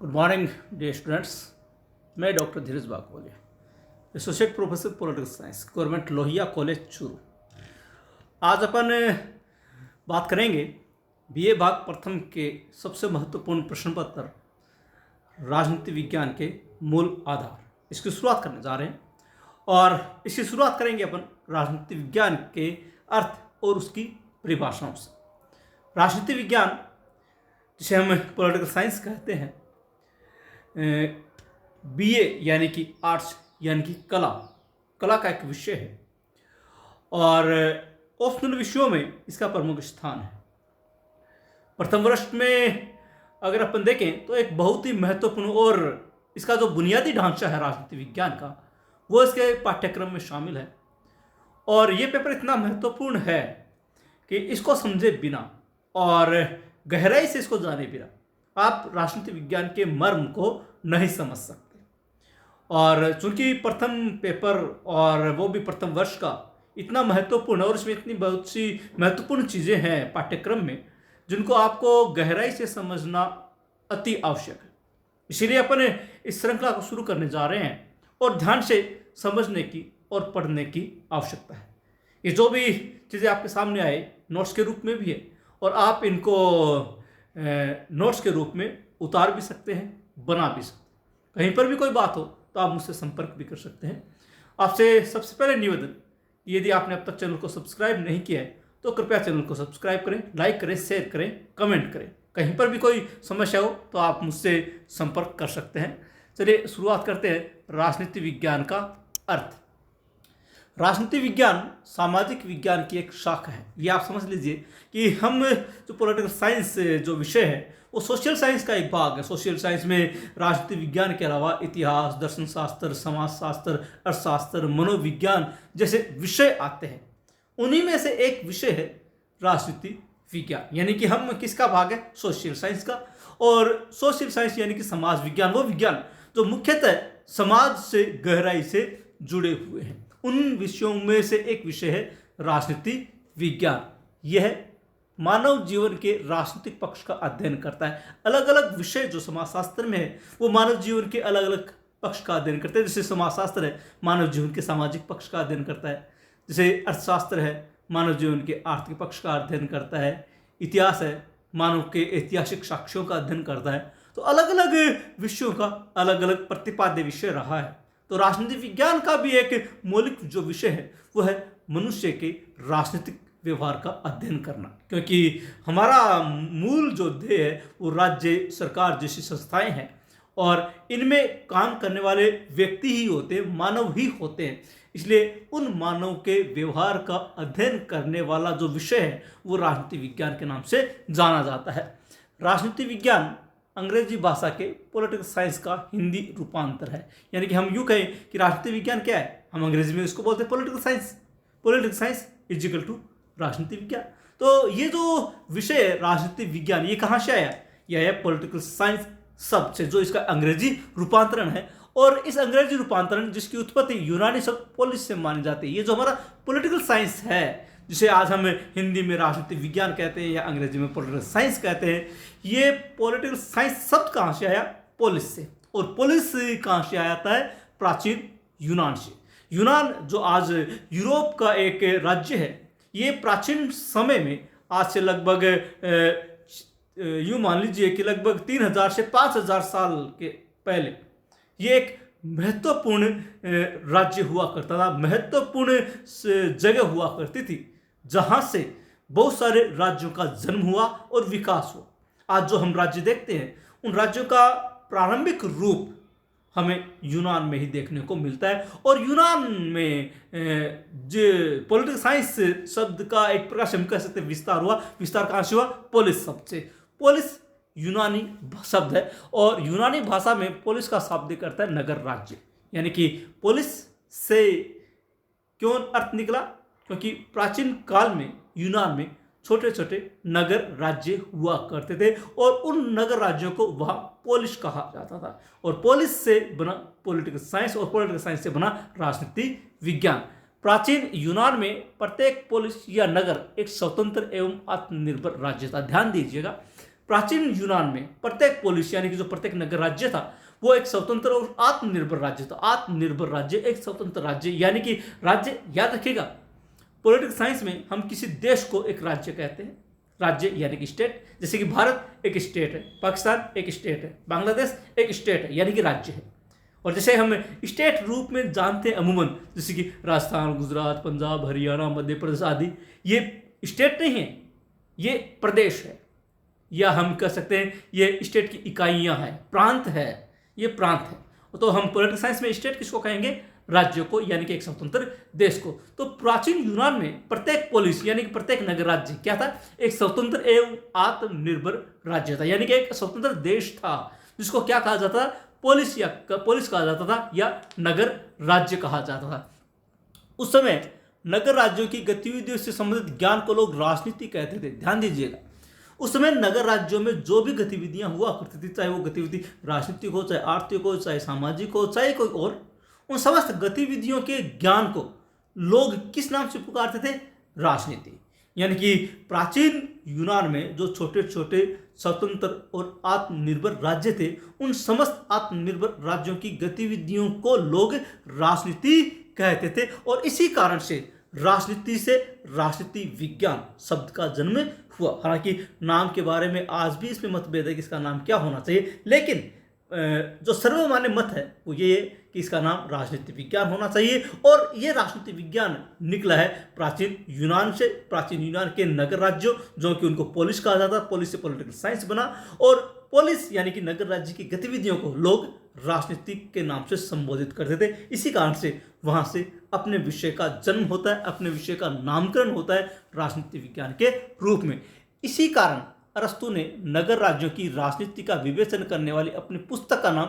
Good morning dear students. मैं doctor Dheeraj Bagwalia, associate professor political science, government Lohia college Churu. आज अपन बात करेंगे बीए भाग प्रथम के सबसे महत्वपूर्ण प्रश्न पत्र राजनीति विज्ञान के मूल आधार। इसकी शुरुआत करने जा रहे हैं और इसकी शुरुआत करेंगे अपन राजनीति विज्ञान के अर्थ और उसकी परिभाषाओं से। राजनीति विज्ञान, जिसे हम पॉलिटिकल साइंस कहते हैं, बीए यानी कि आर्ट्स यानी कि कला का एक विषय है और ऑप्शनल विषयों में इसका प्रमुख स्थान है। प्रथम वर्ष में अगर अपन देखें तो एक बहुत ही महत्वपूर्ण और इसका जो बुनियादी ढांचा है राजनीति विज्ञान का, वो इसके पाठ्यक्रम में शामिल है। और ये पेपर इतना महत्वपूर्ण है कि इसको समझे बिना और गहराई से इसको जाने बिना आप राजनीति विज्ञान के मर्म को नहीं समझ सकते। और चूंकि प्रथम पेपर और वो भी प्रथम वर्ष का इतना महत्वपूर्ण है और इसमें इतनी बहुत सी महत्वपूर्ण चीज़ें हैं पाठ्यक्रम में जिनको आपको गहराई से समझना अति आवश्यक है। इसीलिए अपन इस श्रृंखला को शुरू करने जा रहे हैं और ध्यान से समझने की और पढ़ने की आवश्यकता है। ये जो भी चीज़ें आपके सामने आए नोट्स के रूप में भी है और आप इनको नोट्स के रूप में उतार भी सकते हैं, बना भी सकते हैं। कहीं पर भी कोई बात हो तो आप मुझसे संपर्क भी कर सकते हैं। आपसे सबसे पहले निवेदन, यदि आपने अब तक चैनल को सब्सक्राइब नहीं किया है तो कृपया चैनल को सब्सक्राइब करें, लाइक करें, शेयर करें, कमेंट करें। कहीं पर भी कोई समस्या हो तो आप मुझसे संपर्क कर सकते हैं। चलिए शुरुआत करते हैं राजनीति विज्ञान का अर्थ। राजनीति विज्ञान सामाजिक विज्ञान की एक शाखा है। ये आप समझ लीजिए कि हम जो पॉलिटिकल साइंस जो विषय है वो सोशल साइंस का एक भाग है। सोशल साइंस में राजनीति विज्ञान के अलावा इतिहास, दर्शन शास्त्र, समाज शास्त्र, अर्थशास्त्र, मनोविज्ञान जैसे विषय आते हैं। उन्हीं में से एक विषय है राजनीति विज्ञान, यानी कि हम किसका भाग है? सोशल साइंस का। और सोशल साइंस यानी कि समाज विज्ञान, वो विज्ञान जो मुख्यतः समाज से गहराई से जुड़े हुए हैं, उन विषयों में से एक विषय है राजनीति विज्ञान। यह मानव जीवन के राजनीतिक पक्ष का अध्ययन करता है। अलग अलग विषय जो समाजशास्त्र में है वो मानव जीवन के अलग अलग पक्ष का अध्ययन करते हैं। जैसे समाजशास्त्र है, मानव जीवन के सामाजिक पक्ष का अध्ययन करता है। जैसे अर्थशास्त्र है, मानव जीवन के आर्थिक पक्ष का अध्ययन करता है। इतिहास है, मानव के ऐतिहासिक साक्ष्यों का अध्ययन करता है। तो अलग अलग विषयों का अलग अलग प्रतिपाद्य विषय रहा है। तो राजनीति विज्ञान का भी एक मौलिक जो विषय है वो है मनुष्य के राजनीतिक व्यवहार का अध्ययन करना, क्योंकि हमारा मूल जो ध्येय है वो राज्य सरकार जैसी संस्थाएं हैं और इनमें काम करने वाले व्यक्ति ही होते हैं, मानव ही होते हैं। इसलिए उन मानव के व्यवहार का अध्ययन करने वाला जो विषय है वो राजनीति विज्ञान के नाम से जाना जाता है। राजनीति विज्ञान अंग्रेजी भाषा के पॉलिटिकल साइंस का हिंदी रूपांतर है। यानी कि हम यूँ कहें कि राजनीति विज्ञान क्या है, हम अंग्रेजी में इसको बोलते हैं political science. Political science is equal to राजनीति विज्ञान। तो ये जो विषय है राजनीति विज्ञान, ये कहाँ से आया? यह है पॉलिटिकल साइंस शब्द से, जो इसका अंग्रेजी रूपांतरण है। और इस अंग्रेजी रूपांतरण जिसकी उत्पत्ति यूनानी शब्द पोलिस से मानी जाती है। ये जो हमारा पॉलिटिकल साइंस है, जिसे आज हम हिंदी में राजनीति विज्ञान कहते हैं या अंग्रेजी में पॉलिटिकल साइंस कहते हैं, ये पॉलिटिकल साइंस शब्द कहाँ से आया? पोलिस से। और पोलिस कहाँ से आता है? प्राचीन यूनान से। यूनान जो आज यूरोप का एक राज्य है, ये प्राचीन समय में आज से लगभग यूँ मान लीजिए कि लगभग 3000 से 5000 साल के पहले ये एक महत्वपूर्ण राज्य हुआ करता था, महत्वपूर्ण जगह हुआ करती थी, जहाँ से बहुत सारे राज्यों का जन्म हुआ और विकास हुआ। आज जो हम राज्य देखते हैं उन राज्यों का प्रारंभिक रूप हमें यूनान में ही देखने को मिलता है। और यूनान में जो पॉलिटिकल साइंस शब्द का एक प्रकार से हम कह सकते हैं विस्तार हुआ। विस्तार कहाँ से हुआ? पोलिस शब्द से। पोलिस यूनानी शब्द है और यूनानी भाषा में पोलिस का शाब्दिक अर्थ है नगर राज्य। यानी कि पोलिस से क्यों अर्थ निकला? क्योंकि प्राचीन काल में यूनान में छोटे छोटे नगर राज्य हुआ करते थे और उन नगर राज्यों को वहाँ पोलिस कहा जाता था। और पोलिस से बना पॉलिटिकल साइंस और पॉलिटिकल साइंस से बना राजनीति विज्ञान। प्राचीन यूनान में प्रत्येक पोलिस या नगर एक स्वतंत्र एवं आत्मनिर्भर राज्य था। ध्यान दीजिएगा, प्राचीन यूनान में प्रत्येक पोलिस यानी कि जो प्रत्येक नगर राज्य था वो एक स्वतंत्र और आत्मनिर्भर राज्य था। आत्मनिर्भर राज्य एक स्वतंत्र राज्य यानी कि राज्य, याद रखिएगा पॉलिटिकल साइंस में हम किसी देश को एक राज्य कहते हैं, राज्य यानी कि स्टेट। जैसे कि भारत एक स्टेट है, पाकिस्तान एक स्टेट है, बांग्लादेश एक स्टेट है यानी कि राज्य है। और जैसे हम स्टेट रूप में जानते हैं अमूमन, जैसे कि राजस्थान, गुजरात, पंजाब, हरियाणा, मध्य प्रदेश आदि, ये स्टेट नहीं है, ये प्रदेश है, या हम कह सकते हैं ये स्टेट की इकाइयां हैं, प्रांत है, ये प्रांत है। तो हम पॉलिटिकल साइंस में स्टेट किसको कहेंगे? राज्य को, यानी कि एक स्वतंत्र देश को। तो प्राचीन यूनान में प्रत्येक पोलिस यानी कि प्रत्येक नगर राज्य क्या था? एक स्वतंत्र एवं आत्मनिर्भर राज्य था, यानी कि एक स्वतंत्र देश था जिसको क्या कहा जाता था? पोलिस कहा जाता था या नगर राज्य कहा जाता था। उस समय नगर राज्यों की गतिविधियों से संबंधित ज्ञान को लोग राजनीति कहते थे। ध्यान दीजिएगा, उस समय नगर राज्यों में जो भी गतिविधियां हुआ करती थी, चाहे वो गतिविधि राजनीतिक हो, चाहे आर्थिक हो, चाहे सामाजिक हो, चाहे कोई और, उन समस्त गतिविधियों के ज्ञान को लोग किस नाम से पुकारते थे? राजनीति। यानी कि प्राचीन यूनान में जो छोटे छोटे स्वतंत्र और आत्मनिर्भर राज्य थे, उन समस्त आत्मनिर्भर राज्यों की गतिविधियों को लोग राजनीति कहते थे। और इसी कारण से राजनीति से राजनीति विज्ञान शब्द का जन्म हुआ। हालांकि नाम के बारे में आज भी इसमें मतभेद है कि इसका नाम क्या होना चाहिए, लेकिन जो सर्वमान्य मत है वो ये है कि इसका नाम राजनीति विज्ञान होना चाहिए। और ये राजनीति विज्ञान निकला है प्राचीन यूनान से, प्राचीन यूनान के नगर राज्यों, जो कि उनको पोलिस कहा जाता, पोलिस से पॉलिटिकल साइंस बना। और पोलिस यानी कि नगर राज्य की गतिविधियों को लोग राजनीति के नाम से संबोधित करते थे। इसी कारण से वहां से अपने विषय का जन्म होता है, अपने विषय का नामकरण होता है राजनीति विज्ञान के रूप में। इसी कारण अरस्तु ने नगर राज्यों की राजनीति का विवेचन करने वाली अपनी पुस्तक का नाम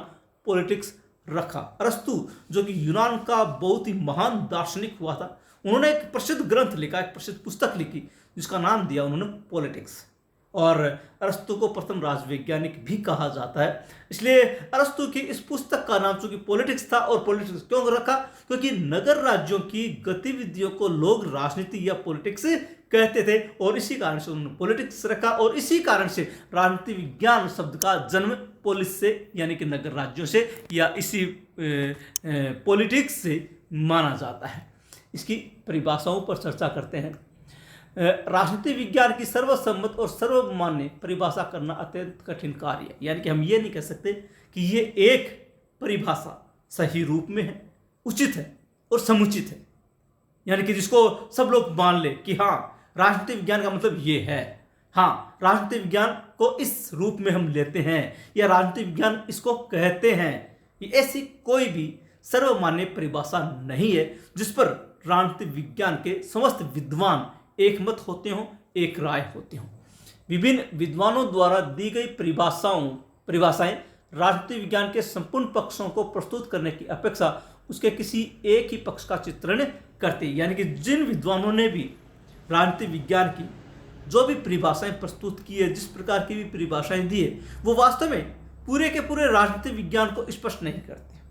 पॉलिटिक्स रखा। अरस्तु जो कि यूनान का बहुत ही महान दार्शनिक हुआ था, उन्होंने एक प्रसिद्ध ग्रंथ लिखा, एक प्रसिद्ध पुस्तक लिखी जिसका नाम दिया उन्होंने पॉलिटिक्स। और अरस्तु को प्रथम राजवैज्ञानिक भी कहा जाता है। इसलिए अरस्तु की इस पुस्तक का नाम चूंकि पॉलिटिक्स था, और पॉलिटिक्स क्यों रखा? क्योंकि नगर राज्यों की गतिविधियों को लोग राजनीति या पॉलिटिक्स कहते थे, और इसी कारण से उन्होंने पॉलिटिक्स रखा। और इसी कारण से राजनीति विज्ञान शब्द का जन्म पोलिस से यानी कि नगर राज्यों से या इसी पॉलिटिक्स से माना जाता है। इसकी परिभाषाओं पर चर्चा करते हैं। राजनीति विज्ञान की सर्वसम्मत और सर्वमान्य परिभाषा करना अत्यंत कठिन कार्य है। यानी कि हम ये नहीं कह सकते कि ये एक परिभाषा सही रूप में है, उचित है और समुचित है, यानी कि जिसको सब लोग मान ले कि हाँ राजनीति विज्ञान का मतलब ये है, हाँ राजनीति विज्ञान को इस रूप में हम लेते हैं या राजनीति विज्ञान इसको कहते हैं। ये ऐसी कोई भी सर्वमान्य परिभाषा नहीं है जिस पर राजनीति विज्ञान के समस्त विद्वान एक मत होते हों, एक राय होती हों। विभिन्न विद्वानों द्वारा दी गई परिभाषाएं राजनीति विज्ञान के संपूर्ण पक्षों को प्रस्तुत करने की अपेक्षा उसके किसी एक ही पक्ष का चित्रण करती है। यानी कि जिन विद्वानों ने भी राजनीति विज्ञान की जो भी परिभाषाएं प्रस्तुत की है, जिस प्रकार की भी परिभाषाएं दी है, वो वास्तव में पूरे के पूरे राजनीति विज्ञान को स्पष्ट नहीं करते।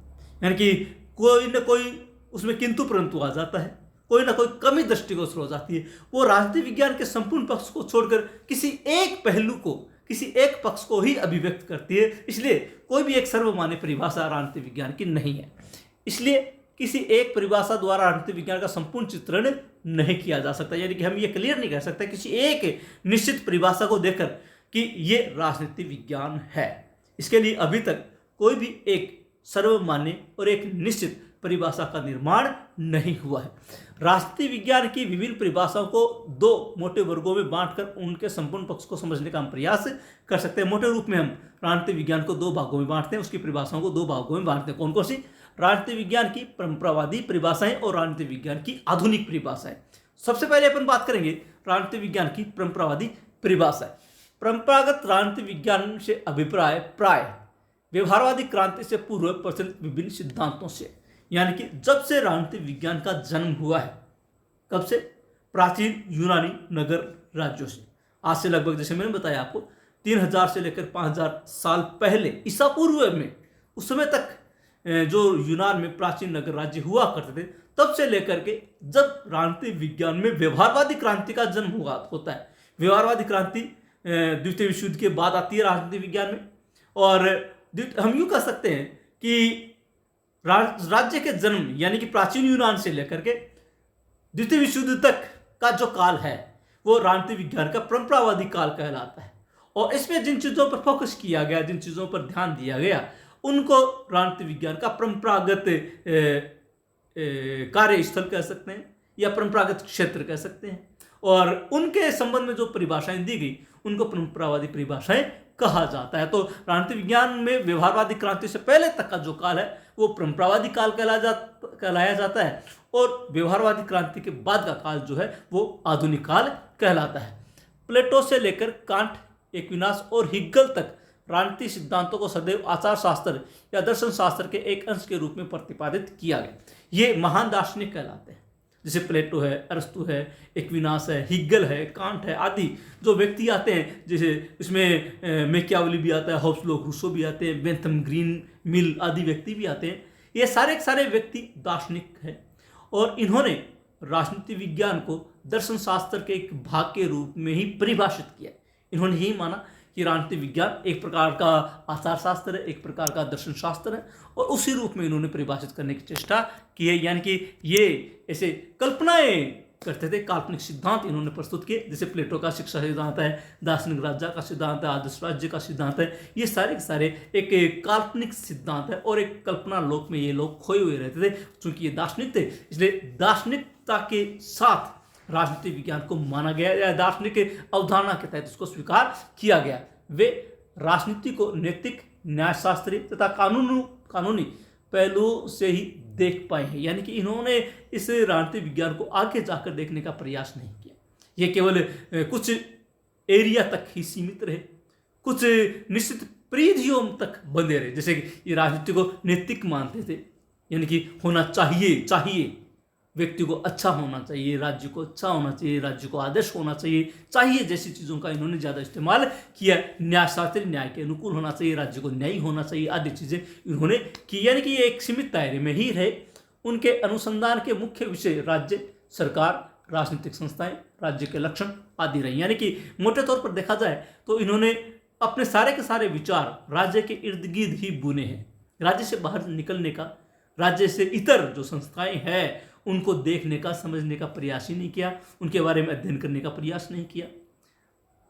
यानी कि कोई न कोई उसमें किंतु परंतु आ जाता है, कोई ना कोई कमी दृष्टिगोचर हो जाती है। वो राजनीति विज्ञान के संपूर्ण पक्ष को छोड़कर किसी एक पहलू को, किसी एक पक्ष को ही अभिव्यक्त करती है। इसलिए कोई भी एक सर्वमान्य परिभाषा राजनीति विज्ञान की नहीं है। इसलिए किसी एक परिभाषा द्वारा राजनीति विज्ञान का संपूर्ण चित्रण नहीं किया जा सकता। यानी कि हम ये क्लियर नहीं कह सकते किसी एक निश्चित परिभाषा को देखकर कि ये राजनीति विज्ञान है। इसके लिए अभी तक कोई भी एक सर्वमान्य और एक निश्चित परिभाषा का निर्माण नहीं हुआ है। राजनीति विज्ञान की विभिन्न परिभाषाओं को दो मोटे वर्गों में बांटकर उनके संपूर्ण पक्ष को समझने का हम प्रयास कर सकते हैं। मोटे रूप में हम राजनीति विज्ञान को दो भागों में बांटते हैं, उसकी परिभाषाओं को दो भागों में बांटते हैं। कौन कौन सी? राजनीति विज्ञान की परंपरावादी परिभाषाएं और राजनीति विज्ञान की आधुनिक परिभाषाएं। सबसे पहले अपन बात करेंगे राजनीति विज्ञान की परंपरावादी परिभाषाएं। परंपरागत राजनीति विज्ञान से अभिप्राय प्राय व्यवहारवादी क्रांति से पूर्व प्रचलित विभिन्न सिद्धांतों से, यानी कि जब से राजनीति विज्ञान का जन्म हुआ है, कब से? प्राचीन यूनानी नगर राज्यों से। आज से लगभग, जैसे मैंने बताया आपको, 3000 से लेकर 5000 साल पहले ईसा पूर्व में, उस समय तक जो यूनान में प्राचीन नगर राज्य हुआ करते थे, तब से लेकर के जब राजनीति विज्ञान में व्यवहारवादी क्रांति का जन्म होता है। व्यवहारवादी क्रांति द्वितीय विश्व युद्ध के बाद आती है राजनीति विज्ञान में। और हम यूँ कह सकते हैं कि राज्य के जन्म यानी कि प्राचीन यूनान से लेकर के द्वितीय विश्व युद्ध तक का जो काल है वो राजनीति विज्ञान का परंपरावादी काल कहलाता है। और इसमें जिन चीज़ों पर फोकस किया गया, जिन चीज़ों पर ध्यान दिया गया, उनको राजनीति विज्ञान का परंपरागत कार्यस्थल कह सकते हैं या परंपरागत क्षेत्र कह सकते हैं। और उनके संबंध में जो परिभाषाएं दी गई उनको परंपरावादी परिभाषाएं कहा जाता है। तो राजनीति विज्ञान में व्यवहारवादी क्रांति से पहले तक का जो काल है वो परंपरावादी काल कहलाया जाता है, और व्यवहारवादी क्रांति के बाद का काल जो है वो आधुनिक काल कहलाता है। प्लेटो से लेकर कांट, एक्विनास और हिगल तक राजनीतिक सिद्धांतों को सदैव आचार शास्त्र या दर्शन शास्त्र के एक अंश के रूप में प्रतिपादित किया गया। ये महान दार्शनिक कहलाते हैं, जैसे प्लेटो है, अरस्तु है, एक्विनास है, हिगल है, कांट है आदि जो व्यक्ति आते हैं। जैसे इसमें मैकियावेली भी आता है, हॉब्स, लोक, रूसो भी आते हैं, बेंथम, ग्रीन, मिल आदि व्यक्ति भी आते हैं। ये सारे के सारे व्यक्ति दार्शनिक हैं और इन्होंने राजनीति विज्ञान को दर्शन शास्त्र के एक भाग के रूप में ही परिभाषित किया। इन्होंने यही माना कि राजनीति विज्ञान एक प्रकार का आचार शास्त्र है, एक प्रकार का दर्शन शास्त्र है, और उसी रूप में इन्होंने परिभाषित करने की चेष्टा की है। यानी कि ये ऐसे कल्पनाएं करते थे, काल्पनिक सिद्धांत इन्होंने प्रस्तुत किए। जैसे प्लेटो का शिक्षा सिद्धांत है, दार्शनिक राज्य का सिद्धांत है, आदर्श राज्य का सिद्धांत है। ये सारे के सारे एक काल्पनिक सिद्धांत है और एक कल्पना लोक में ये लोग खोए हुए रहते थे। चूंकि ये दार्शनिक थे इसलिए दार्शनिकता के साथ राजनीति विज्ञान को माना गया या दार्शनिक अवधारणा के तहत उसको स्वीकार किया गया। वे राजनीति को नैतिक, न्यायशास्त्रीय तथा कानूनी पहलू से ही देख पाए हैं। यानी कि इन्होंने इस राजनीति विज्ञान को आगे जाकर देखने का प्रयास नहीं किया। ये केवल कुछ एरिया तक ही सीमित रहे, कुछ निश्चित परिधियों तक बंधे रहे। जैसे कि ये राजनीति को नैतिक मानते थे, यानी कि होना चाहिए व्यक्ति को अच्छा होना चाहिए, राज्य को अच्छा होना चाहिए, राज्य को आदर्श होना चाहिए जैसी चीज़ों का इन्होंने ज़्यादा इस्तेमाल किया। न्यायशास्त्री, न्याय के अनुकूल होना चाहिए, राज्य को न्यायी होना चाहिए आदि चीज़ें इन्होंने की। यानी कि ये एक सीमित दायरे में ही रहे। उनके अनुसंधान के मुख्य विषय राज्य, सरकार, राजनीतिक संस्थाएं, राज्य के लक्षण आदि रहे। यानी कि मोटे तौर पर देखा जाए तो इन्होंने अपने सारे के सारे विचार राज्य के इर्द गिर्द ही बुने हैं। राज्य से बाहर निकलने का, राज्य से इतर जो संस्थाएं हैं उनको देखने का, समझने का प्रयास ही नहीं किया, उनके बारे में अध्ययन करने का प्रयास नहीं किया।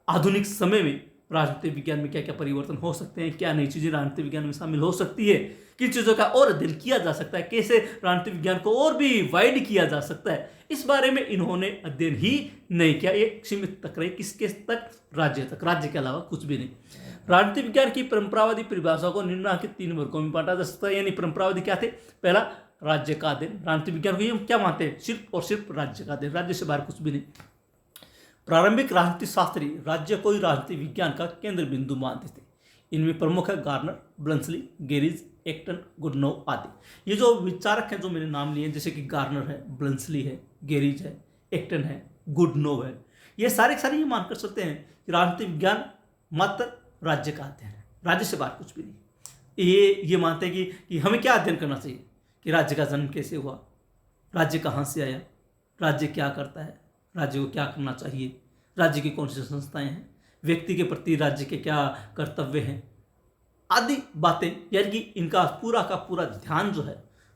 आधुनिक समय में राजनीतिक विज्ञान में क्या क्या परिवर्तन हो सकते हैं, क्या नई चीज़ें राजनीतिक विज्ञान में शामिल हो सकती है, किन चीज़ों का और अध्ययन किया जा सकता है, कैसे राजनीतिक विज्ञान को और भी वाइड किया जा सकता है, इस बारे में इन्होंने अध्ययन ही नहीं किया। ये सीमित तक रहे, किसके तक? राज्य तक, राज्य के अलावा कुछ भी नहीं। राजनीतिक विज्ञान की परंपरावादी परिभाषा को निम्नलिखित 3 वर्गों में बांटा जा सकता है। यानी परंपरावादी क्या थे? पहला, राज्य का अध्ययन। राजनीतिक विज्ञान को हम क्या मानते हैं? सिर्फ और सिर्फ राज्य का अध्ययन, राज्य से बाहर कुछ भी नहीं। प्रारंभिक राजनीति शास्त्री राज्य को ही राजनीतिक विज्ञान का केंद्र बिंदु मानते थे। इनमें प्रमुख है गार्नर, ब्लंसली, गेरिज, एक्टन, गुडनोव आदि। ये जो विचारक हैं जो मैंने नाम लिए, जैसे कि गार्नर है, ब्लंसली है, गेरिज है, एक्टन है, गुडनोव है, ये सारे ये मानकर चलते हैं कि राजनीतिक विज्ञान मात्र राज्य का अध्ययन है, राज्य से बाहर कुछ भी नहीं। ये मानते हैं कि हमें क्या अध्ययन करना चाहिए कि राज्य का जन्म कैसे हुआ, राज्य कहाँ से आया, राज्य क्या करता है, राज्य को क्या करना चाहिए, राज्य की कौन सी संस्थाएं हैं, व्यक्ति के प्रति राज्य के क्या कर्तव्य हैं आदि बातें। यानी कि इनका पूरा का पूरा ध्यान जो है,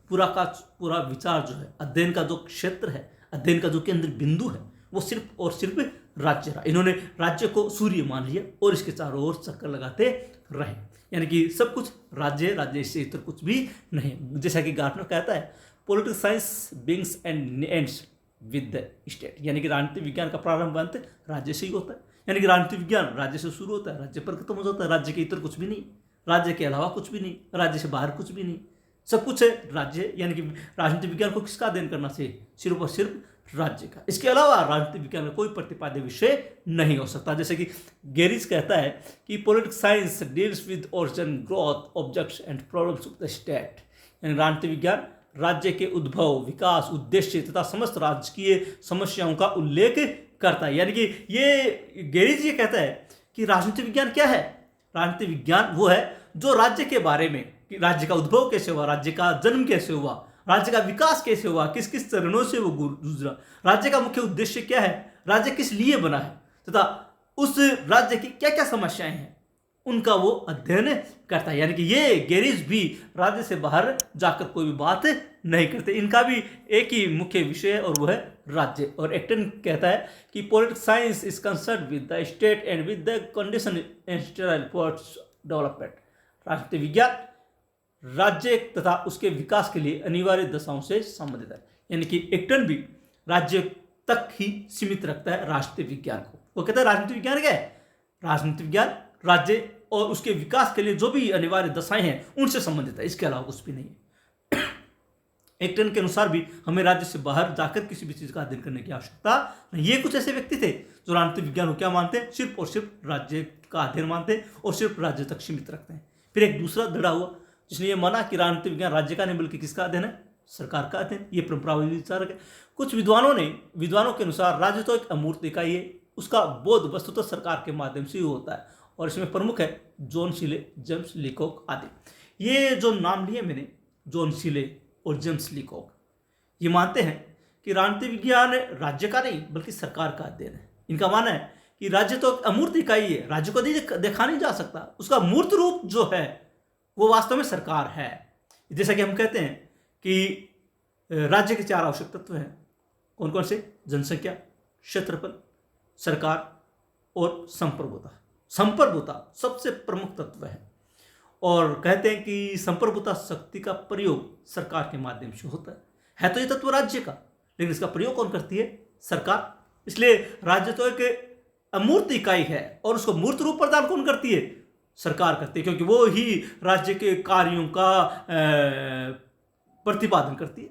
पूरा का पूरा विचार जो है, अध्ययन का जो क्षेत्र है, अध्ययन का जो केंद्र बिंदु है, वो सिर्फ और सिर्फ राज्य रहा। इन्होंने राज्य को सूर्य मान लिया और इसके चारों ओर चक्कर लगाते रहे। यानी कि सब कुछ राज्य, राज्य से इतर कुछ भी नहीं। जैसा कि गार्टनर कहता है, political science begins and ends with the state. यानी कि राजनीतिक विज्ञान का प्रारंभ अंत राज्य से ही होता है। यानी कि राजनीतिक विज्ञान राज्य से शुरू होता है, राज्य पर खत्म हो जाता है। राज्य के इतर कुछ भी नहीं, राज्य के अलावा कुछ भी नहीं, राज्य से बाहर कुछ भी नहीं, सब कुछ है राज्य। यानी कि राजनीतिक विज्ञान को किसका अध्ययन करना चाहिए? सिर्फ और सिर्फ राज्य का। इसके अलावा राजनीतिक विज्ञान में कोई प्रतिपाद्य विषय नहीं हो सकता। जैसे कि गेरिज कहता है कि political science deals with origin, growth, objects and problems of the state. यानी राजनीतिक विज्ञान राज्य के उद्भव, विकास, उद्देश्य तथा समस्त राजकीय समस्याओं का उल्लेख करता है। यानी कि ये गेरिज ये कहता है कि राजनीतिक विज्ञान क्या है? राजनीतिक विज्ञान वो है जो राज्य के बारे में, कि राज्य का उद्भव कैसे हुआ, राज्य का जन्म कैसे हुआ, राज्य का विकास कैसे हुआ, किस किस चरणों से वो गुजरा, राज्य का मुख्य उद्देश्य क्या है, राज्य किस लिए बना है, तथा उस राज्य की क्या क्या समस्याएं हैं उनका वो अध्ययन करता है। यानी कि ये गैरीज भी राज्य से बाहर जाकर कोई भी बात नहीं करते। इनका भी एक ही मुख्य विषय है और वो है राज्य। और एक्टन कहता है कि political science is concern with the state and with the condition industrial development. राजनीति विज्ञान राज्य तथा उसके विकास के लिए अनिवार्य दशाओं से संबंधित है। यानी कि एक्टन भी राज्य तक ही सीमित रखता है राजनीति विज्ञान को। वो कहता है राजनीति विज्ञान क्या है? राजनीति विज्ञान राज्य और उसके विकास के लिए जो भी अनिवार्य दशाएं हैं उनसे संबंधित है, इसके अलावा कुछ भी नहीं है। एक्टन के अनुसार भी हमें राज्य से बाहर जाकर किसी भी चीज का अध्ययन करने की आवश्यकता नहीं। ये कुछ ऐसे व्यक्ति थे जो राजनीति विज्ञान को क्या मानते हैं? सिर्फ और सिर्फ राज्य का अध्ययन मानते हैं और सिर्फ राज्य तक सीमित रखते हैं। फिर एक दूसरा दृढ़ हुआ जिसने ये माना कि राजनीति विज्ञान राज्य का नहीं बल्कि किसका अध्ययन है? सरकार का अध्ययन। ये परंपरावादी विचारक है। कुछ विद्वानों के अनुसार राज्य तो एक अमूर्त इकाई है, उसका बोध वस्तुतः सरकार के माध्यम से ही होता है। और इसमें प्रमुख है जॉन सीले, जेम्स लीकॉक आदि। ये जो नाम लिए मैंने, जॉन सीले और जेम्स लीकॉक, ये मानते हैं कि राजनीति विज्ञान राज्य का नहीं बल्कि सरकार का अध्ययन है। इनका मानना है कि राज्य तो एक अमूर्त इकाई है, राज्य को देखा नहीं जा सकता, उसका मूर्त रूप जो है वो वास्तव में सरकार है। जैसा कि हम कहते हैं कि राज्य के 4 आवश्यक तत्व हैं। कौन कौन से? जनसंख्या, क्षेत्रफल, सरकार और संप्रभुता। संप्रभुता सबसे प्रमुख तत्व है और कहते हैं कि संप्रभुता शक्ति का प्रयोग सरकार के माध्यम से होता है तो ये तत्व राज्य का, लेकिन इसका प्रयोग कौन करती है? सरकार। इसलिए राज्य तो एक अमूर्त इकाई है और उसको मूर्त रूप प्रदान कौन करती है? सरकार करती है, क्योंकि वो ही राज्य के कार्यों का प्रतिपादन करती है,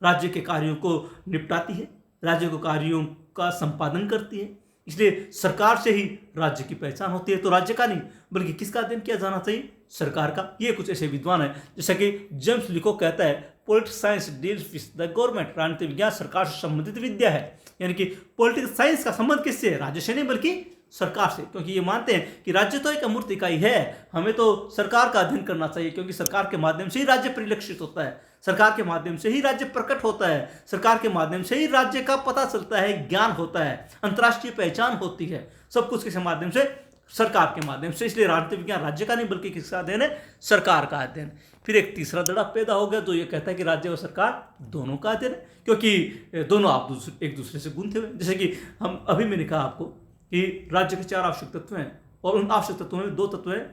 राज्य के कार्यों को निपटाती है, राज्य के कार्यों का संपादन करती है। इसलिए सरकार से ही राज्य की पहचान होती है। तो राज्य का नहीं बल्कि किसका अध्ययन किया जाना चाहिए? सरकार का। ये कुछ ऐसे विद्वान है जैसा कि जेम्स लीकॉक कहता है political science deals with the government. राजनीति विज्ञान सरकार से संबंधित विद्या है। यानी कि पॉलिटिकल साइंस का संबंध किससे है? राज्य से नहीं बल्कि सरकार से, क्योंकि ये मानते हैं कि राज्य तो एक अमूर्त इकाई है, हमें तो सरकार का अध्ययन करना चाहिए, क्योंकि सरकार के माध्यम से ही राज्य परिलक्षित होता है, सरकार के माध्यम से ही राज्य प्रकट होता है, सरकार के माध्यम से ही राज्य का पता चलता है, ज्ञान होता है, अंतर्राष्ट्रीय पहचान होती है, सब कुछ किस माध्यम से? सरकार के माध्यम से। इसलिए राजनीति विज्ञान राज्य का नहीं बल्कि किसका अध्ययन है? सरकार का अध्ययन। फिर एक तीसरा दड़ा पैदा हो गया जो ये कहता है कि राज्य और सरकार दोनों का अध्ययन है, क्योंकि दोनों आप एक दूसरे से गुंथे हुए। जैसे कि हम अभी मैंने कहा आपको कि राज्य के 4 आवश्यक तत्व हैं और उन आवश्यक तत्वों में 2 तत्व हैं,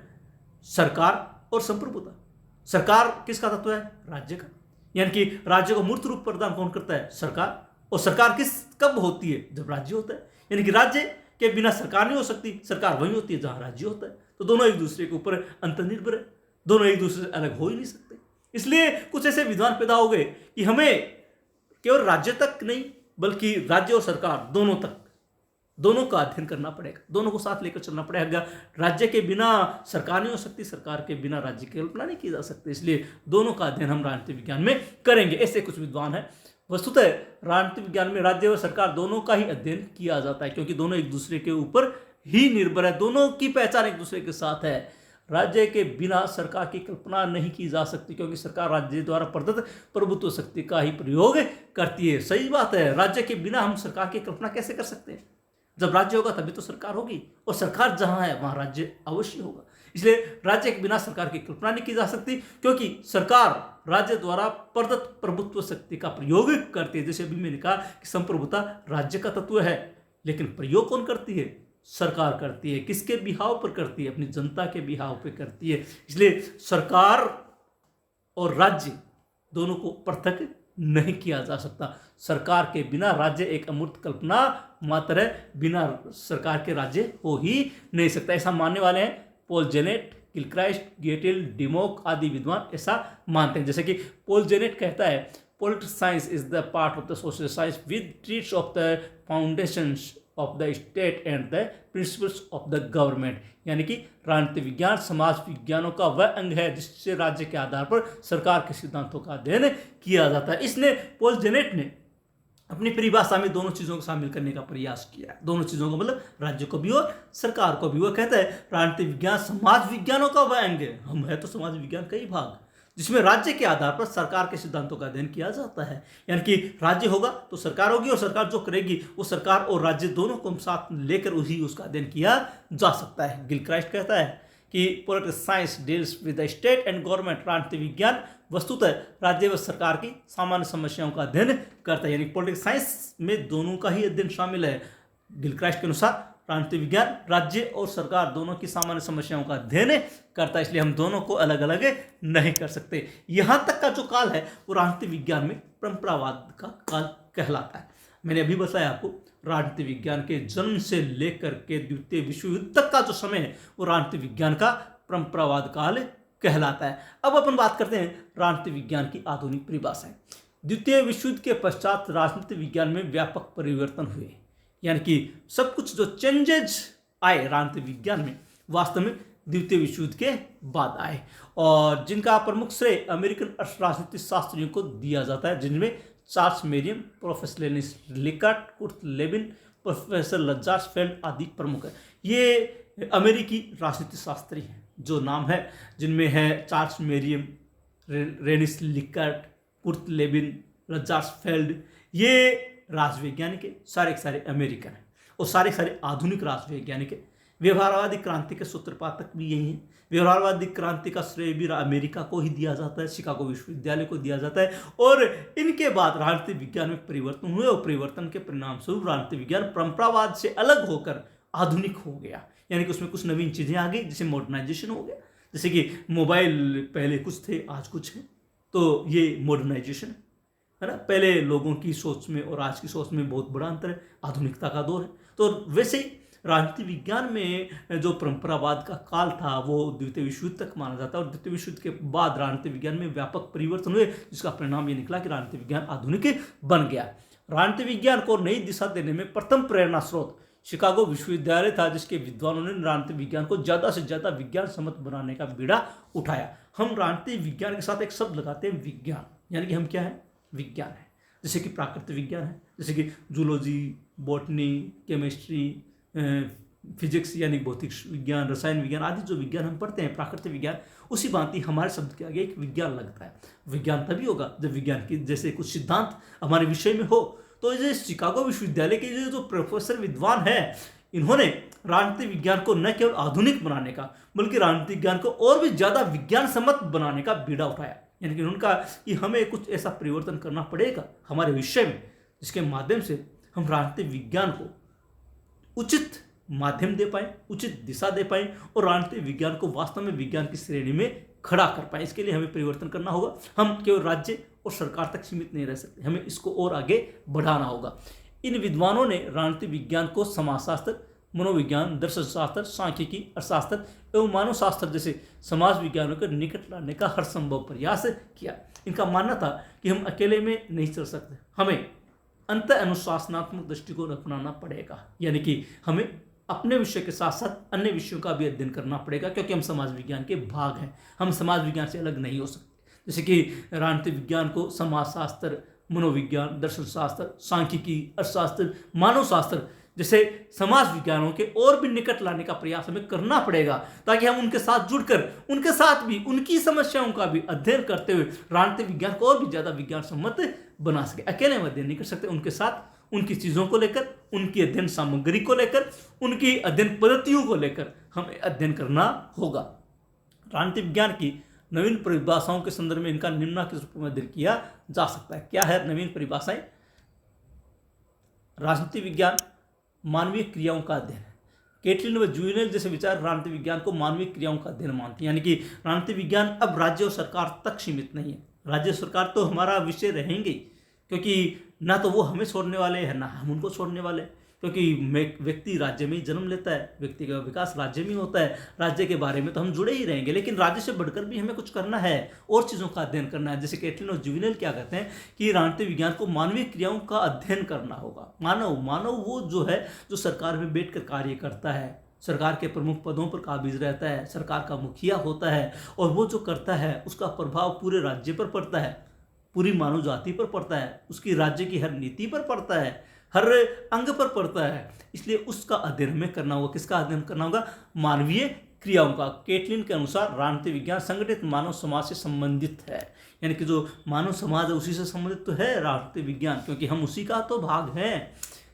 सरकार और संप्रभुता। सरकार किसका तत्व है? राज्य का। यानी कि राज्य को मूर्त रूप प्रदान कौन करता है? सरकार। और सरकार कब होती है? जब राज्य होता है। यानी कि राज्य के बिना सरकार नहीं हो सकती, सरकार वही होती है जहां राज्य होता है। तो दोनों एक दूसरे के ऊपर अंतर्निर्भर है, दोनों एक दूसरे से अलग हो ही नहीं सकते। इसलिए कुछ ऐसे विद्वान पैदा हो गए कि हमें केवल राज्य तक नहीं बल्कि राज्य और सरकार दोनों तक, दोनों का अध्ययन करना पड़ेगा, दोनों को साथ लेकर चलना पड़ेगा। राज्य के बिना सरकार नहीं हो सकती, सरकार के बिना राज्य की कल्पना नहीं की जा सकती। इसलिए दोनों का अध्ययन हम राजनीति विज्ञान में करेंगे, ऐसे कुछ विद्वान हैं। वस्तुतः राजनीति विज्ञान में राज्य और सरकार दोनों का ही अध्ययन किया जाता है, क्योंकि दोनों एक दूसरे के ऊपर ही निर्भर है, दोनों की पहचान एक दूसरे के साथ है। राज्य के बिना सरकार की कल्पना नहीं की जा सकती, क्योंकि सरकार राज्य द्वारा प्रदत्त प्रभुत्व शक्ति का ही प्रयोग करती है। सही बात है, राज्य के बिना हम सरकार की कल्पना कैसे कर सकते हैं? जब राज्य होगा तभी तो सरकार होगी, और सरकार जहां है वहां राज्य अवश्य होगा। इसलिए राज्य के बिना सरकार की कल्पना नहीं की जा सकती, क्योंकि सरकार राज्य द्वारा प्रदत्त प्रभुत्व शक्ति का प्रयोग करती है। जैसे अभी मैंने कहा कि संप्रभुता राज्य का तत्व है, लेकिन प्रयोग कौन करती है? सरकार करती है। किसके बिहाव पर करती है? अपनी जनता के बिहाव पर करती है। इसलिए सरकार और राज्य दोनों को पृथक नहीं किया जा सकता। सरकार के बिना राज्य एक अमूर्त कल्पना मात्र है, बिना सरकार के राज्य हो ही नहीं सकता। ऐसा मानने वाले हैं पॉल जेनेट, किलक्राइस्ट, गेटेल, डिमोक आदि विद्वान ऐसा मानते हैं। जैसे कि पॉल जेनेट कहता है political science is the part of the social science with treats of the foundations of the state and the principles of the government. यानी कि राजनीति विज्ञान समाज विज्ञानों का वह अंग है जिससे राज्य के आधार पर सरकार के सिद्धांतों का अध्ययन किया जाता है। इसने पॉल जेनेट ने अपनी परिभाषा में दोनों चीज़ों को शामिल करने का प्रयास किया है। दोनों चीज़ों को मतलब राज्य को भी और सरकार को भी। वो कहता है राजनीति विज्ञान समाज विज्ञानों का वह अंग है। हम है तो समाज विज्ञान का ही भाग। जिसमें राज्य के आधार पर सरकार के सिद्धांतों का अध्ययन किया जाता है। यानी कि राज्य होगा तो सरकार होगी, और सरकार जो करेगी वो सरकार और राज्य दोनों को साथ लेकर ही उसका अध्ययन किया जा सकता है। गिलक्राइस्ट कहता है कि political science deals with the state and government. राजनीति विज्ञान वस्तुतः राज्य व सरकार की सामान्य समस्याओं का अध्ययन करता है। यानी पॉलिटिकल साइंस में दोनों का ही अध्ययन शामिल है। गिलक्राइस्ट के अनुसार राजनीति विज्ञान राज्य और सरकार दोनों की सामान्य समस्याओं का अध्ययन करता है, इसलिए हम दोनों को अलग अलग नहीं कर सकते। यहां तक का जो काल है वो राजनीति विज्ञान में परंपरावाद का काल कहलाता है। मैंने अभी बताया आपको, राजनीति विज्ञान के जन्म से लेकर के द्वितीय विश्व युद्ध तक का जो समय है वो राजनीति विज्ञान का परंपरावाद काल कहलाता है। अब अपन बात करते हैं राजनीति विज्ञान की आधुनिक परिभाषाएं। द्वितीय विश्व युद्ध के पश्चात राजनीति विज्ञान में व्यापक परिवर्तन हुए। यानी कि सब कुछ जो चेंजेज आए राजनीति विज्ञान में वास्तव में द्वितीय विश्व युद्ध के बाद आए, और जिनका प्रमुख श्रेय अमेरिकन राजनीतिक शास्त्रियों को दिया जाता है, जिनमें Charles Merriam, professor Rensis Likert, Kurt Lewin, professor Lazarsfeld आदि प्रमुख है। ये अमेरिकी राजनीतिक शास्त्री हैं जो नाम है, जिनमें है चार्ल्स मेरियम, रेनिस लिकार्ट, कुर्ट लेविन, लज्जार्सफेल्ड। ये राजवैज्ञानिक है, सारे के सारे अमेरिकन हैं और सारे सारे आधुनिक राजवैज्ञानिक है। व्यवहारवादी क्रांति के सूत्रपातक भी यही है। व्यवहारवादी क्रांति का श्रेय भी अमेरिका को ही दिया जाता है, शिकागो विश्वविद्यालय को दिया जाता है। और इनके बाद राजनीति विज्ञान में परिवर्तन हुए और परिवर्तन के परिणाम स्वरूप राजनीति विज्ञान परंपरावाद से अलग होकर आधुनिक हो गया। यानी कि उसमें कुछ नवीन चीजें आ गई, जैसे मॉडर्नाइजेशन हो गया। जैसे कि मोबाइल पहले कुछ थे, आज कुछ है, तो ये मॉडर्नाइजेशन है ना। पहले लोगों की सोच में और आज की सोच में बहुत बड़ा अंतर है, आधुनिकता का दौर है। तो वैसे ही राजनीति विज्ञान में जो परंपरावाद का काल था वो द्वितीय विश्व युद्ध तक माना जाता है, और द्वितीय विश्व युद्ध के बाद राजनीति विज्ञान में व्यापक परिवर्तन हुए, जिसका परिणाम ये निकला कि राजनीति विज्ञान आधुनिक बन गया। राजनीति विज्ञान को नई दिशा देने में प्रथम प्रेरणा स्रोत शिकागो विश्वविद्यालय था, जिसके विद्वानों ने राजनीति विज्ञान को ज्यादा से ज्यादा विज्ञान सम्मत बनाने का बीड़ा उठाया। हम राजनीति विज्ञान के साथ एक शब्द लगाते हैं विज्ञान, यानी कि हम क्या है, विज्ञान है। जैसे कि प्राकृतिक विज्ञान है, जैसे कि जूलॉजी, बॉटनी, केमिस्ट्री, फिजिक्स यानी भौतिक विज्ञान, रसायन विज्ञान आदि जो विज्ञान हम पढ़ते हैं, प्राकृतिक विज्ञान, उसी भांति हमारे शब्द के आगे एक विज्ञान लगता है। विज्ञान तभी होगा जब विज्ञान की जैसे कुछ सिद्धांत हमारे विषय में हो। तो ये शिकागो विश्वविद्यालय के जो प्रोफेसर विद्वान है, इन्होंने राजनीतिक विज्ञान को न केवल आधुनिक बनाने का बल्कि राजनीतिक विज्ञान को और भी ज्यादा विज्ञान सम्मत बनाने का बीड़ा उठाया। यानी कि उनका कि हमें कुछ ऐसा परिवर्तन करना पड़ेगा हमारे विषय में, जिसके माध्यम से हम राजनीतिक विज्ञान को उचित माध्यम दे पाए, उचित दिशा दे पाए और राजनीतिक विज्ञान को वास्तव में विज्ञान की श्रेणी में खड़ा कर पाए। इसके लिए हमें परिवर्तन करना होगा। हम केवल राज्य और सरकार तक सीमित नहीं रह सकते, हमें इसको और आगे बढ़ाना होगा। इन विद्वानों ने राजनीतिक विज्ञान को समाजशास्त्र, मनोविज्ञान, दर्शनशास्त्र, सांख्यिकी, अर्थशास्त्र एवं मानव शास्त्र जैसे समाज विज्ञानों के निकट लाने का हर संभव प्रयास किया। इनका मानना था कि हम अकेले में नहीं चल सकते, हमें अंत अनुशासनात्मक दृष्टिकोण अपनाना पड़ेगा। यानी कि हमें अपने विषय के साथ साथ अन्य विषयों का भी अध्ययन करना पड़ेगा, क्योंकि हम समाज विज्ञान के भाग हैं, हम समाज विज्ञान से अलग नहीं हो सकते। जैसे कि राजनीतिक विज्ञान को समाजशास्त्र, मनोविज्ञान, दर्शनशास्त्र, सांख्यिकी, अर्थशास्त्र, मानव शास्त्र जैसे समाज विज्ञानों के और भी निकट लाने का प्रयास हमें करना पड़ेगा, ताकि हम उनके साथ जुड़कर उनके साथ भी उनकी समस्याओं का भी अध्ययन करते हुए राजनीतिक विज्ञान को और भी ज्यादा विज्ञान सम्मत बना सके। अकेले हम अध्ययन नहीं कर सकते, उनके साथ उनकी चीजों को लेकर, उनकी अध्ययन सामग्री को लेकर, उनकी अध्ययन पद्धतियों को लेकर हमें अध्ययन करना होगा। राजनीतिक विज्ञान की नवीन परिभाषाओं के संदर्भ में इनका निम्नलिखित रूप में अध्ययन किया जा सकता है। क्या है नवीन परिभाषाएं? राजनीतिक विज्ञान मानवीय क्रियाओं का अध्ययन है। केटलिन व जुवेनल जैसे विचार राजनीतिक विज्ञान को मानवीय क्रियाओं का अध्ययन मानते हैं। यानी कि राजनीतिक विज्ञान अब राज्य और सरकार तक सीमित नहीं है। राज्य सरकार तो हमारा विषय रहेंगे, क्योंकि ना तो वो हमें छोड़ने वाले हैं ना हम उनको छोड़ने वाले, क्योंकि व्यक्ति राज्य में ही जन्म लेता है, व्यक्ति का विकास राज्य में होता है, राज्य के बारे में तो हम जुड़े ही रहेंगे। लेकिन राज्य से बढ़कर भी हमें कुछ करना है, और चीज़ों का अध्ययन करना है। जैसे केटलिन और जुवेनल क्या कहते हैं कि राजनीतिक विज्ञान को मानवीय क्रियाओं का अध्ययन करना होगा। मानव वो जो है जो सरकार में बैठकर कार्य करता है, सरकार के प्रमुख पदों पर काबिज रहता है, सरकार का मुखिया होता है, और वो जो करता है उसका प्रभाव पूरे राज्य पर पड़ता है, पूरी मानव जाति पर पड़ता है, उसकी राज्य की हर नीति पर पड़ता है, हर अंग पर पड़ता है। इसलिए उसका अध्ययन हमें करना होगा। किसका अध्ययन करना होगा? मानवीय क्रियाओं का। केटलिन के अनुसार राजनीति विज्ञान संगठित मानव समाज से संबंधित है, यानी कि जो मानव समाज है उसी से संबंधित तो है राजनीति विज्ञान, क्योंकि हम उसी का तो भाग हैं।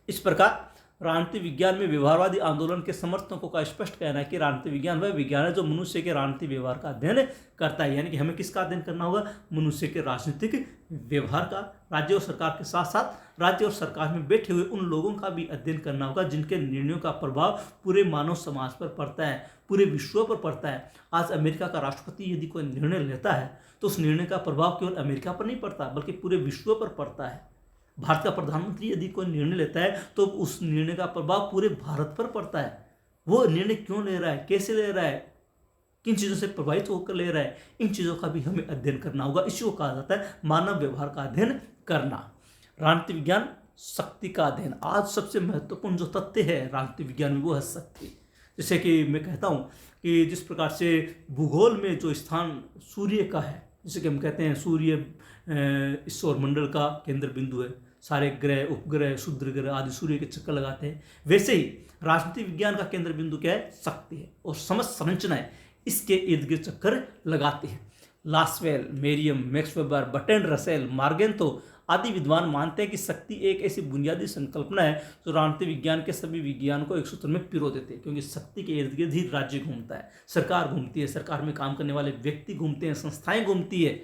इस प्रकार राजनीति विज्ञान में व्यवहारवादी आंदोलन के समर्थकों का स्पष्ट कहना है कि राजनीति विज्ञान वह विज्ञान है जो मनुष्य के राजनीतिक व्यवहार का अध्ययन करता है। यानी कि हमें किसका अध्ययन करना होगा? मनुष्य के राजनीतिक व्यवहार का। राज्य और सरकार के साथ साथ राज्य और सरकार में बैठे हुए उन लोगों का भी अध्ययन करना होगा जिनके निर्णयों का प्रभाव पूरे मानव समाज पर पड़ता है, पूरे विश्व पर पड़ता है। आज अमेरिका का राष्ट्रपति यदि कोई निर्णय लेता है तो उस निर्णय का प्रभाव केवल अमेरिका पर नहीं पड़ता बल्कि पूरे विश्व पर पड़ता है। भारत का प्रधानमंत्री यदि कोई निर्णय लेता है तो उस निर्णय का प्रभाव पूरे भारत पर पड़ता है। वो निर्णय क्यों ले रहा है, कैसे ले रहा है, किन चीज़ों से प्रभावित होकर ले रहा है, इन चीज़ों का भी हमें अध्ययन करना होगा। इसी को कहा जाता है मानव व्यवहार का अध्ययन करना। राजनीति विज्ञान शक्ति का अध्ययन। आज सबसे महत्वपूर्ण जो तथ्य है राजनीति विज्ञान में वो है शक्ति। जैसे कि मैं कहता हूँ कि जिस प्रकार से भूगोल में जो स्थान सूर्य का है, जैसे कि हम कहते हैं सूर्य इस सौरमंडल का केंद्र बिंदु है, सारे ग्रह उपग्रह क्षुद्र ग्रह आदि सूर्य के चक्कर लगाते हैं, वैसे ही राजनीति विज्ञान का केंद्र बिंदु क्या है? शक्ति है। और समस्त संरचनाएं इसके इर्द गिर्द चक्कर लगाते हैं। Lasswell, Merriam, Max Weber, Bertrand Russell, Morgenthau आदि विद्वान मानते हैं कि शक्ति एक ऐसी बुनियादी संकल्पना है जो राजनीति विज्ञान के सभी विज्ञान को एक सूत्र में पिरो देते हैं, क्योंकि शक्ति के इर्द गिर्द ही राज्य घूमता है, सरकार घूमती है, सरकार में काम करने वाले व्यक्ति घूमते हैं, संस्थाएं घूमती है,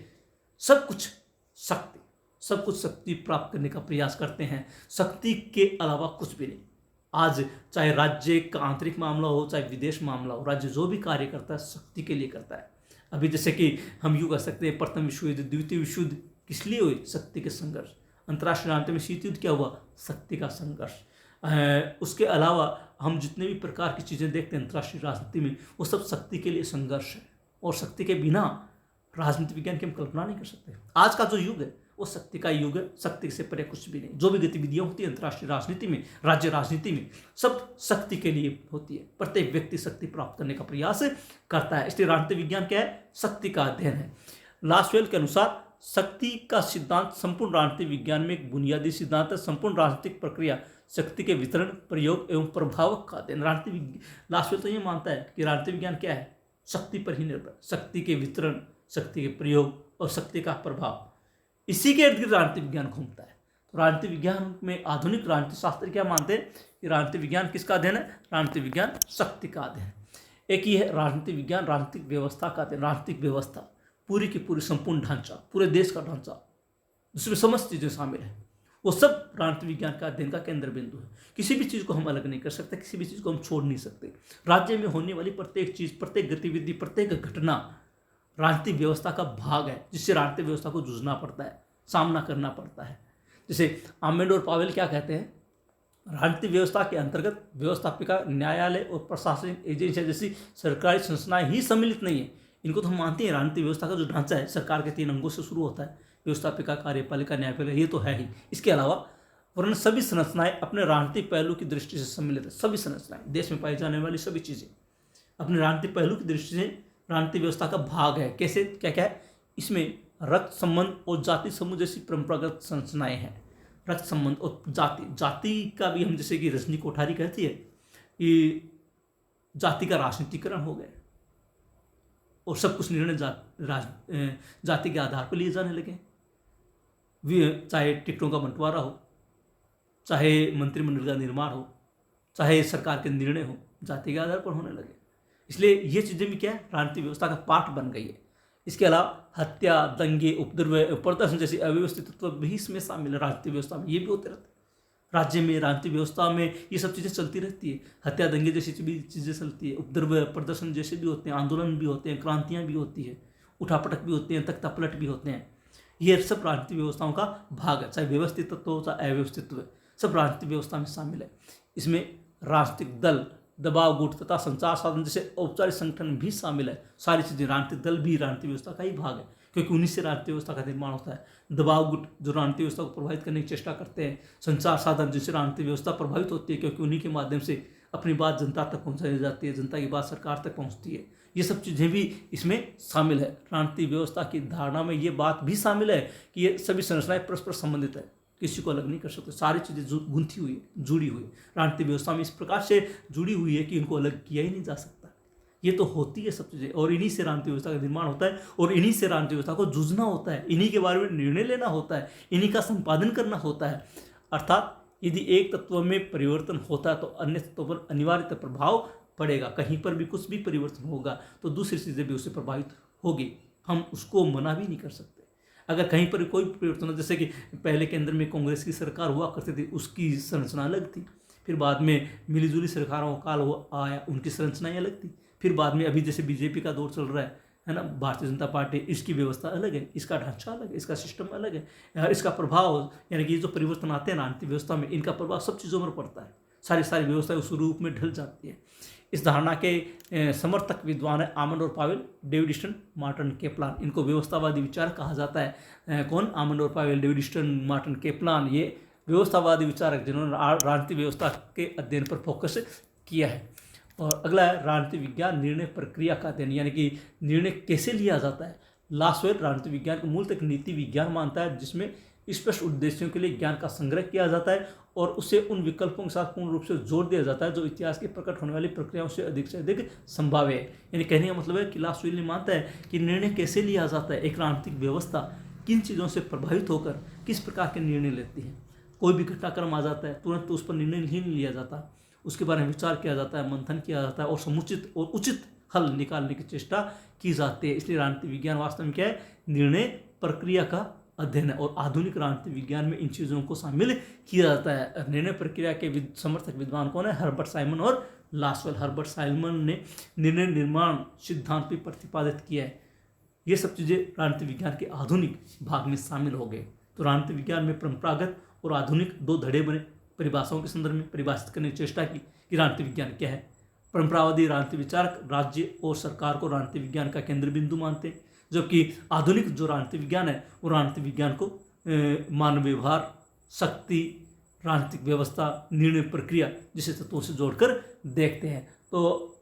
सब कुछ शक्ति, सब कुछ शक्ति प्राप्त करने का प्रयास करते हैं। शक्ति के अलावा कुछ भी नहीं। आज चाहे राज्य का आंतरिक मामला हो चाहे विदेश मामला हो, राज्य जो भी कार्य करता है शक्ति के लिए करता है। अभी जैसे कि हम यूँ कह सकते हैं प्रथम विश्व युद्ध, द्वितीय विश्व युद्ध किस लिए हुई? शक्ति के संघर्ष। अंतर्राष्ट्रीय राजनीति में शीत युद्ध क्या हुआ? शक्ति का संघर्ष। उसके अलावा हम जितने भी प्रकार की चीज़ें देखते हैं अंतर्राष्ट्रीय राजनीति में वो सब शक्ति के लिए संघर्ष है, और शक्ति के बिना राजनीति विज्ञान की हम कल्पना नहीं कर सकते। आज का जो युग है वो शक्ति का युग है, शक्ति से परे कुछ भी नहीं। जो भी गतिविधियां होती है अंतर्राष्ट्रीय राजनीति में, राज्य राजनीति में, सब शक्ति के लिए होती है। प्रत्येक व्यक्ति शक्ति प्राप्त करने का प्रयास करता है, इसलिए राजनीति विज्ञान क्या है? शक्ति का अध्ययन है। लासवेल के अनुसार शक्ति का सिद्धांत संपूर्ण राजनीति विज्ञान में एक बुनियादी सिद्धांत है। संपूर्ण राजनीतिक प्रक्रिया शक्ति के वितरण, प्रयोग एवं प्रभाव का अध्ययन। लासवेल तो ये मानता है कि राजनीति विज्ञान क्या है? शक्ति पर ही निर्भर, शक्ति के वितरण, शक्ति के प्रयोग और शक्ति का प्रभाव, इसी के इर्द गिर्द राजनीति विज्ञान घूमता है। तो राजनीति विज्ञान में आधुनिक राजनीति शास्त्र क्या मानते हैं कि राजनीति विज्ञान किसका अध्ययन है? राजनीति विज्ञान शक्ति का अध्ययन। एक ही है राजनीति विज्ञान राजनीतिक व्यवस्था का अध्ययन। राजनीतिक व्यवस्था पूरी की पूरी संपूर्ण ढांचा, पूरे देश का ढांचा जिसमें समस्त चीज़ें शामिल हैं, वो सब राजनीति विज्ञान का अध्ययन का केंद्र बिंदु है। किसी भी चीज़ को हम अलग नहीं कर सकते, किसी भी चीज़ को हम छोड़ नहीं सकते। राज्य में होने वाली प्रत्येक चीज़, प्रत्येक गतिविधि, प्रत्येक घटना राजनीतिक व्यवस्था का भाग है, जिससे राजनीतिक व्यवस्था को जूझना पड़ता है, सामना करना पड़ता है। जैसे आमेड और पावेल क्या कहते हैं? राजनीतिक व्यवस्था के अंतर्गत व्यवस्थापिका, न्यायालय और प्रशासनिक एजेंसियां जैसी सरकारी संस्थाएं ही सम्मिलित नहीं है। इनको तो हम मानते हैं। राजनीतिक व्यवस्था का जो ढांचा है सरकार के 3 अंगों से शुरू होता है, व्यवस्थापिका, कार्यपालिका, न्यायपालिका, ये तो है ही। इसके अलावा वरन सभी संरचनाएं अपने राजनीतिक पहलू की दृष्टि से सम्मिलित है। सभी संरचनाएं, देश में पाई जाने वाली सभी चीज़ें अपने राजनीतिक पहलू की दृष्टि से राजनीतिक व्यवस्था का भाग है। कैसे? क्या क्या है इसमें? रक्त संबंध और जाति समूह जैसी परंपरागत संरचनाएं हैं। रक्त संबंध और जाति का भी हम, जैसे कि रजनी कोठारी कहती है कि जाति का राजनीतिकरण हो गया और सब कुछ निर्णय जाति के आधार पर लिए जाने लगे। चाहे टिकटों का बंटवारा हो, चाहे मंत्रिमंडल का निर्माण हो, चाहे सरकार के निर्णय हो, जाति के आधार पर होने लगे। इसलिए ये चीज़ें भी क्या है? राजनीतिक व्यवस्था का पार्ट बन गई है। इसके अलावा हत्या, दंगे, उपद्रव, प्रदर्शन जैसे अव्यवस्थित तत्व भी इसमें शामिल है। राजनीतिक व्यवस्था में ये भी होते रहते हैं। राज्य में, राजनीतिक व्यवस्था में ये सब चीज़ें चलती रहती है। हत्या, दंगे जैसी भी चीज़ें चलती है, उपद्रव, प्रदर्शन जैसे भी होते हैं, आंदोलन भी होते हैं, क्रांतियाँ भी होती है, उठापटक भी होते हैं, तख्तापलट भी होते हैं। ये सब राजनीतिक व्यवस्थाओं का भाग है, चाहे व्यवस्थित तत्व हो चाहे अव्यवस्थित हो, सब राजनीतिक व्यवस्था में शामिल है। इसमें राजनीतिक दल, दबाव गुट तथा संचार साधन जैसे औपचारिक संगठन भी शामिल है। सारी चीज़ें, राजनीतिक दल भी राजनीतिक व्यवस्था का ही भाग है, क्योंकि उन्हीं से राजनीतिक व्यवस्था का निर्माण होता है। दबाव गुट जो राजनीतिक व्यवस्था को प्रभावित करने की चेष्टा करते हैं, संचार साधन जिनसे राजनीतिक व्यवस्था प्रभावित होती है, क्योंकि उन्हीं के माध्यम से अपनी बात जनता तक पहुंचाई जाती है, जनता की बात सरकार तक पहुंचती है। ये सब चीज़ें भी इसमें शामिल है। राजनीतिक व्यवस्था की धारणा में ये बात भी शामिल है कि ये सभी संरचनाएं परस्पर संबंधित है, किसी को अलग नहीं कर सकते। सारी चीज़ें गुंथी हुई, जुड़ी हुई राजनीतिक व्यवस्था में इस प्रकार से जुड़ी हुई है कि इनको अलग किया ही नहीं जा सकता। ये तो होती है सब चीज़ें, और इन्हीं से राजनीतिक व्यवस्था का निर्माण होता है, और इन्हीं से राजनीतिक व्यवस्था को जूझना होता है, इन्हीं के बारे में निर्णय लेना होता है, इन्हीं का संपादन करना होता है। अर्थात यदि एक तत्व में परिवर्तन होता है तो अन्य तत्वों पर अनिवार्य प्रभाव पड़ेगा। कहीं पर भी कुछ भी परिवर्तन होगा तो दूसरी चीज़ें भी उससे प्रभावित होगी, हम उसको मना भी नहीं कर सकते। अगर कहीं पर कोई परिवर्तन हो, जैसे कि पहले केंद्र में कांग्रेस की सरकार हुआ करती थी, उसकी संरचना अलग थी, फिर बाद में मिलीजुली सरकारों का काल हुआ आया, उनकी संरचनाएं अलग थी, फिर बाद में अभी जैसे बीजेपी का दौर चल रहा है ना, भारतीय जनता पार्टी, इसकी व्यवस्था अलग है, इसका ढांचा अलग है, इसका सिस्टम अलग है, इसका प्रभाव यानी कि जो परिवर्तन आते हैं राजनीतिक व्यवस्था में, इनका प्रभाव सब चीज़ों पर पड़ता है, सारी व्यवस्थाएं उस रूप में ढल जाती है। इस धारणा के समर्थक विद्वान है आमंड और पावेल, डेविड स्टर्न, मार्टिन केपलान, इनको व्यवस्थावादी विचारक कहा जाता है। कौन? आमंड और पावेल, डेविड स्टर्न, मार्टिन केपलान, ये व्यवस्थावादी विचारक जिन्होंने राजनीतिक व्यवस्था के अध्ययन पर फोकस किया है। और अगला है राजनीतिक विज्ञान, निर्णय प्रक्रिया का अध्ययन, यानी कि निर्णय कैसे लिया जाता है। लासवेल राजनीतिक विज्ञान को मूलतः एक नीति विज्ञान मानता है, जिसमें स्पष्ट उद्देश्यों के लिए ज्ञान का संग्रह किया जाता है और उसे उन विकल्पों के साथ पूर्ण रूप से जोड़ दिया जाता है जो इतिहास की प्रकट होने वाली प्रक्रियाओं से अधिक संभाव्य है। यानी कहने का मतलब है कि लासवेल मानता है कि निर्णय कैसे लिया जाता है, एक राजनीतिक व्यवस्था किन चीज़ों से प्रभावित होकर किस प्रकार के निर्णय लेती है। कोई भी घटनाक्रम आ जाता है तुरंत तो उस पर निर्णय नहीं लिया जाता, उसके बारे में विचार किया जाता है, मंथन किया जाता है और समुचित और उचित हल निकालने की चेष्टा की जाती है। इसलिए राजनीतिक विज्ञान वास्तव में क्या है? निर्णय प्रक्रिया का अध्ययन है, और आधुनिक राजनीतिक विज्ञान में इन चीज़ों को शामिल किया जाता है। निर्णय प्रक्रिया के समर्थक विद्वान कौन है? हर्बर्ट साइमन और लासवेल। हर्बर्ट साइमन ने निर्णय निर्माण सिद्धांत भी प्रतिपादित किया है। ये सब चीज़ें राजनीतिक विज्ञान के आधुनिक भाग में शामिल हो गए। तो राजनीतिक विज्ञान में परंपरागत और आधुनिक दो धड़े बने। परिभाषाओं के संदर्भ में परिभाषित करने की चेष्टा की कि राजनीतिक विज्ञान क्या है। परंपरावादी राजनीतिक विचारक राज्य और सरकार को राजनीतिक विज्ञान का केंद्र बिंदु मानते हैं, जबकि आधुनिक जो राजनीतिक विज्ञान है वो राजनीतिक विज्ञान को मानव व्यवहार, शक्ति, राजनीतिक व्यवस्था, निर्णय प्रक्रिया जैसे तत्वों से जोड़कर देखते हैं। तो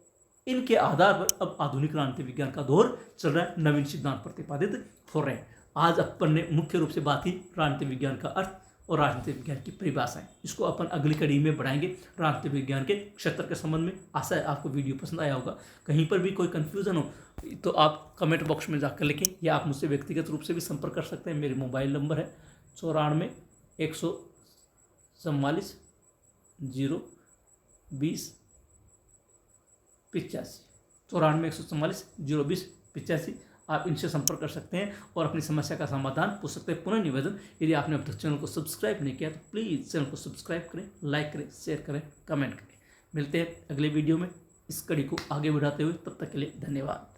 इनके आधार पर अब आधुनिक राजनीतिक विज्ञान का दौर चल रहा है, नवीन सिद्धांत प्रतिपादित हो रहे हैं। आज अपन ने मुख्य रूप से बात की राजनीतिक विज्ञान का अर्थ और राजनीतिक विज्ञान की परिभाषाएं। इसको अपन अगली कड़ी में बढ़ाएंगे राजनीतिक विज्ञान के क्षेत्र के संबंध में। आशा है आपको वीडियो पसंद आया होगा। कहीं पर भी कोई कन्फ्यूजन हो तो आप कमेंट बॉक्स में जाकर लिखें, या आप मुझसे व्यक्तिगत रूप से भी संपर्क कर सकते हैं। मेरे मोबाइल नंबर है 94 144 020 85, 94 144 020 85। आप इनसे संपर्क कर सकते हैं और अपनी समस्या का समाधान पूछ सकते हैं। पुनः निवेदन, यदि आपने अब तक चैनल को सब्सक्राइब नहीं किया तो प्लीज़ चैनल को सब्सक्राइब करें, लाइक करें, शेयर करें, कमेंट करें। मिलते हैं अगले वीडियो में इस कड़ी को आगे बढ़ाते हुए। तब तक के लिए धन्यवाद।